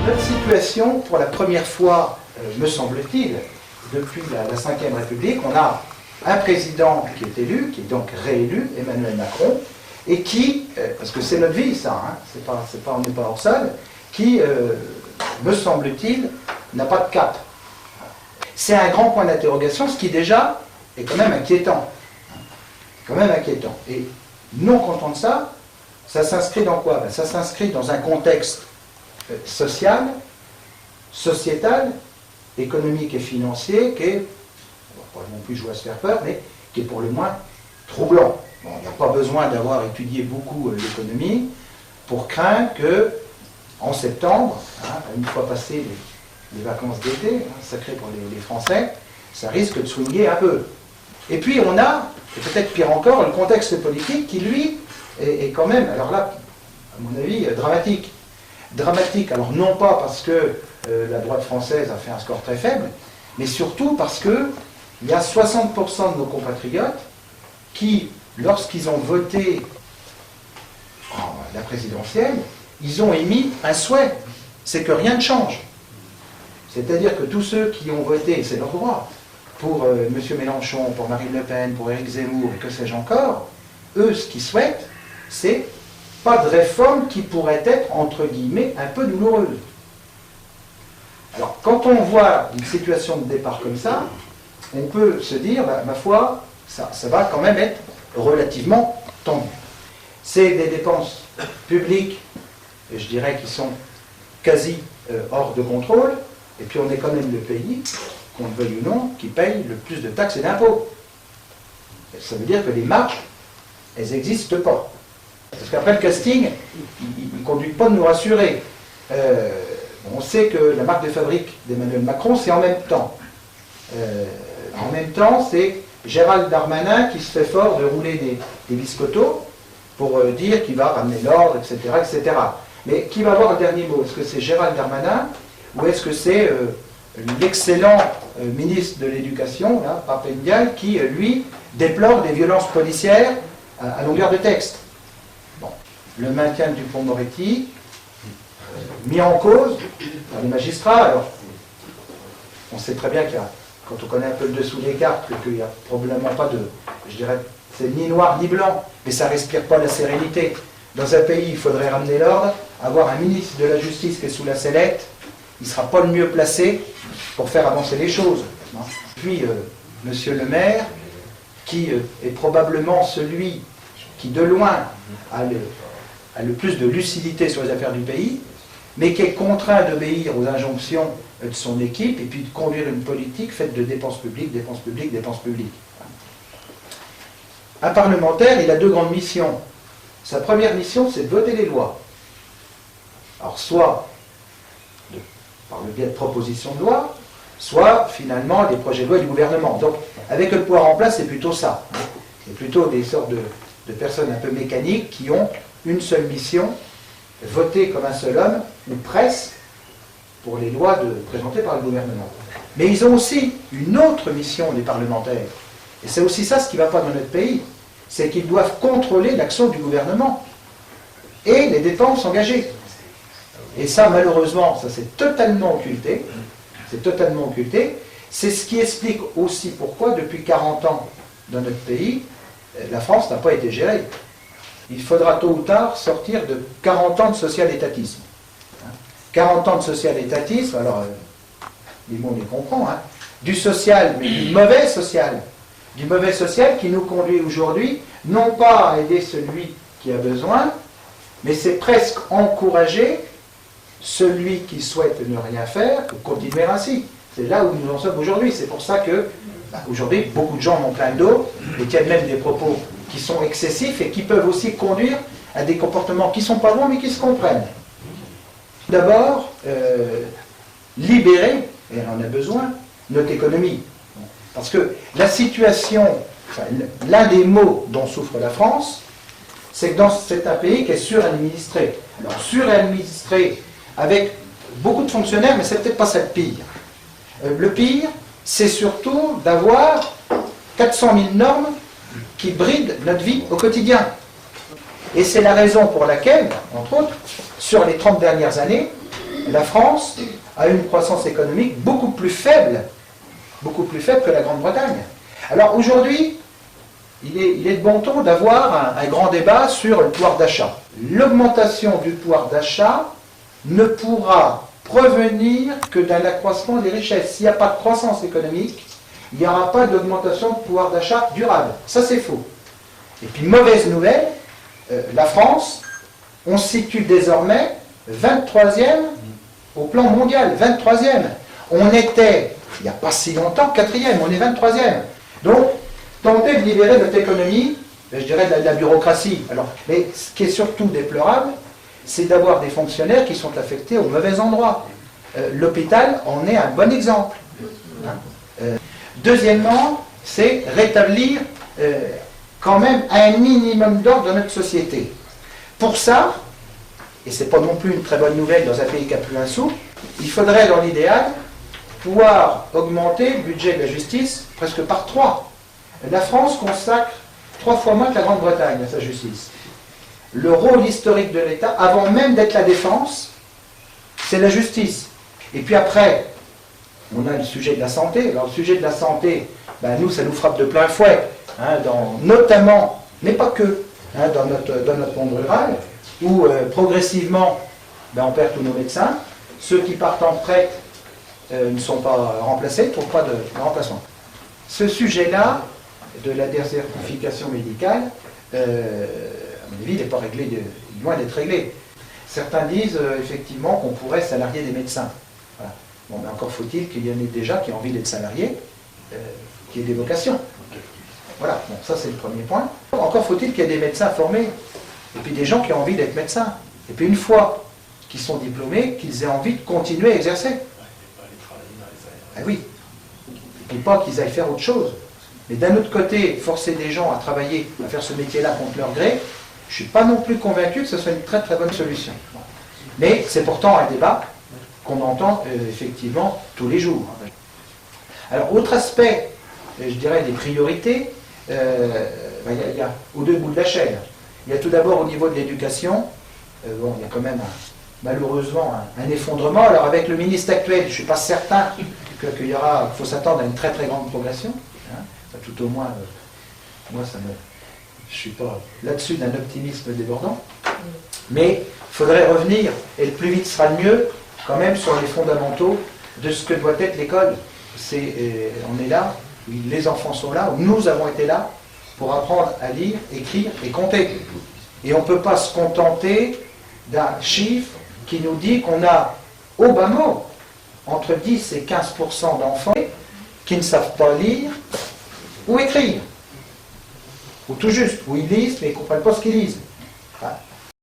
Notre situation, pour la première fois, me semble-t-il, depuis la Ve République, on a un président qui est élu, qui est donc réélu, Emmanuel Macron, et qui, parce que c'est notre vie ça, hein, on n'est pas hors sol, qui, me semble-t-il, n'a pas de cap. C'est un grand point d'interrogation, ce qui déjà est quand même inquiétant. Quand même inquiétant. Et non content de ça, ça s'inscrit dans quoi? Ça s'inscrit dans un contexte social, sociétal, économique et financier qui est, on va pas non plus jouer à se faire peur, mais qui est pour le moins troublant. Bon, il n'y a pas besoin d'avoir étudié beaucoup l'économie pour craindre que, en septembre, une fois passées les vacances d'été, sacré pour les Français, ça risque de swinguer un peu. Et puis on a, et peut-être pire encore, le contexte politique qui, lui, est quand même, alors là, à mon avis, dramatique. Dramatique, alors non pas parce que la droite française a fait un score très faible, mais surtout parce qu'il y a 60% de nos compatriotes qui, lorsqu'ils ont voté la présidentielle, ils ont émis un souhait, c'est que rien ne change. C'est-à-dire que tous ceux qui ont voté, c'est leur droit, pour M. Mélenchon, pour Marine Le Pen, pour Éric Zemmour, et que sais-je encore, eux, ce qu'ils souhaitent, c'est pas de réforme qui pourrait être, entre guillemets, un peu douloureuse. Alors, quand on voit une situation de départ comme ça, on peut se dire, ma foi, ça va quand même être relativement tendu. C'est des dépenses publiques, je dirais, qui sont quasi hors de contrôle, et puis on est quand même le pays, qu'on le veuille ou non, qui paye le plus de taxes et d'impôts. Ça veut dire que les marges, elles n'existent pas. Parce qu'après le casting, il ne conduit pas de nous rassurer. On sait que la marque de fabrique d'Emmanuel Macron, c'est en même temps. En même temps, c'est Gérald Darmanin qui se fait fort de rouler des biscottos pour dire qu'il va ramener l'ordre, etc., etc. Mais qui va avoir le dernier mot? Est-ce que c'est Gérald Darmanin ou est-ce que c'est l'excellent ministre de l'Éducation, Pape Ndiaye, qui, lui, déplore des violences policières à longueur de texte? Bon. Le maintien du Dupond-Moretti, mis en cause par les magistrats. Alors, on sait très bien qu'il y a, quand on connaît un peu le dessous des cartes, qu'il n'y a probablement pas de, je dirais, c'est ni noir ni blanc, mais ça ne respire pas la sérénité. Dans un pays, il faudrait ramener l'ordre, avoir un ministre de la Justice qui est sous la sellette, il ne sera pas le mieux placé pour faire avancer les choses. Puis, monsieur le maire, qui est probablement celui qui, de loin, a le plus de lucidité sur les affaires du pays, mais qui est contraint d'obéir aux injonctions de son équipe et puis de conduire une politique faite de dépenses publiques, dépenses publiques, dépenses publiques. Un parlementaire, il a deux grandes missions. Sa première mission, c'est de voter les lois. Alors, soit par le biais de propositions de loi, soit finalement des projets de loi du gouvernement. Donc, avec le pouvoir en place, c'est plutôt ça. C'est plutôt des sortes de personnes un peu mécaniques qui ont une seule mission, voter comme un seul homme, ou presque, pour les lois présentées par le gouvernement. Mais ils ont aussi une autre mission, les parlementaires. Et c'est aussi ça ce qui ne va pas dans notre pays. C'est qu'ils doivent contrôler l'action du gouvernement et les dépenses engagées. Et ça, malheureusement, ça c'est totalement occulté. C'est totalement occulté. C'est ce qui explique aussi pourquoi, depuis 40 ans, dans notre pays, la France n'a pas été gérée. Il faudra tôt ou tard sortir de 40 ans de social-étatisme. 40 ans de social-étatisme, alors, les mots on les comprend, du social, mais du mauvais social. Du mauvais social qui nous conduit aujourd'hui, non pas à aider celui qui a besoin, mais c'est presque encourager celui qui souhaite ne rien faire, que continuer ainsi. C'est là où nous en sommes aujourd'hui. C'est pour ça que, aujourd'hui, beaucoup de gens en ont plein le dos, et tiennent même des propos qui sont excessifs et qui peuvent aussi conduire à des comportements qui ne sont pas bons, mais qui se comprennent. D'abord, libérer, et on en a besoin, notre économie. Parce que la situation, l'un des maux dont souffre la France, c'est que c'est un pays qui est suradministré. Alors, suradministré avec beaucoup de fonctionnaires, mais c'est peut-être pas ça le pire. Le pire, c'est surtout d'avoir 400 000 normes qui brident notre vie au quotidien. Et c'est la raison pour laquelle, entre autres, sur les 30 dernières années, La France a une croissance économique beaucoup plus faible que la Grande-Bretagne. Alors aujourd'hui, il est de bon ton d'avoir un grand débat sur le pouvoir d'achat. L'augmentation du pouvoir d'achat ne pourra provenir que d'un accroissement des richesses. S'il n'y a pas de croissance économique, il n'y aura pas d'augmentation de pouvoir d'achat durable. Ça, c'est faux. Et puis, mauvaise nouvelle, la France, on se situe désormais 23e au plan mondial, 23e. On était, il n'y a pas si longtemps, 4e, on est 23e. Donc, tenter de libérer notre économie, je dirais de la bureaucratie. Alors, mais ce qui est surtout déplorable, c'est d'avoir des fonctionnaires qui sont affectés au mauvais endroit. L'hôpital en est un bon exemple. Deuxièmement, c'est rétablir quand même un minimum d'ordre dans notre société. Pour ça, et ce n'est pas non plus une très bonne nouvelle dans un pays qui n'a plus un sou, il faudrait dans l'idéal pouvoir augmenter le budget de la justice presque par 3. La France consacre 3 fois moins que la Grande-Bretagne à sa justice. Le rôle historique de l'État, avant même d'être la défense, c'est la justice. Et puis après, on a le sujet de la santé. Alors le sujet de la santé, ben nous, ça nous frappe de plein fouet, hein, notamment, mais pas que, hein, dans notre monde rural, où progressivement, ben, on perd tous nos médecins. Ceux qui partent en retraite ne sont pas remplacés, ne trouvent pas de remplacement. Ce sujet-là, de la désertification médicale, à mon avis, il n'est pas réglé, il est loin d'être réglé. Certains disent effectivement qu'on pourrait salarier des médecins. Voilà. Bon, mais encore faut-il qu'il y en ait déjà qui ont envie d'être salariés, qui aient des vocations. Voilà, bon, ça c'est le premier point. Encore faut-il qu'il y ait des médecins formés, et puis des gens qui ont envie d'être médecins. Et puis une fois qu'ils sont diplômés, qu'ils aient envie de continuer à exercer. Ah oui. Et puis pas qu'ils aillent faire autre chose. Mais d'un autre côté, forcer des gens à travailler, à faire ce métier-là contre leur gré, je ne suis pas non plus convaincu que ce soit une très très bonne solution. Mais c'est pourtant un débat qu'on entend effectivement tous les jours. Alors, autre aspect, je dirais, des priorités, il y a aux deux bouts de la chaîne. Il y a tout d'abord au niveau de l'éducation, bon, il y a quand même malheureusement un effondrement. Alors avec le ministre actuel, je ne suis pas certain qu'il faut s'attendre à une très très grande progression. Hein. Enfin, tout au moins, moi je ne suis pas là-dessus d'un optimisme débordant. Mais il faudrait revenir, et le plus vite sera le mieux, quand même sur les fondamentaux de ce que doit être l'école. On est là, les enfants sont là, nous avons été là pour apprendre à lire, écrire et compter. Et on ne peut pas se contenter d'un chiffre qui nous dit qu'on a, au bas mot, entre 10 et 15% d'enfants qui ne savent pas lire ou écrire. Ou tout juste, ou ils lisent mais ils ne comprennent pas ce qu'ils lisent.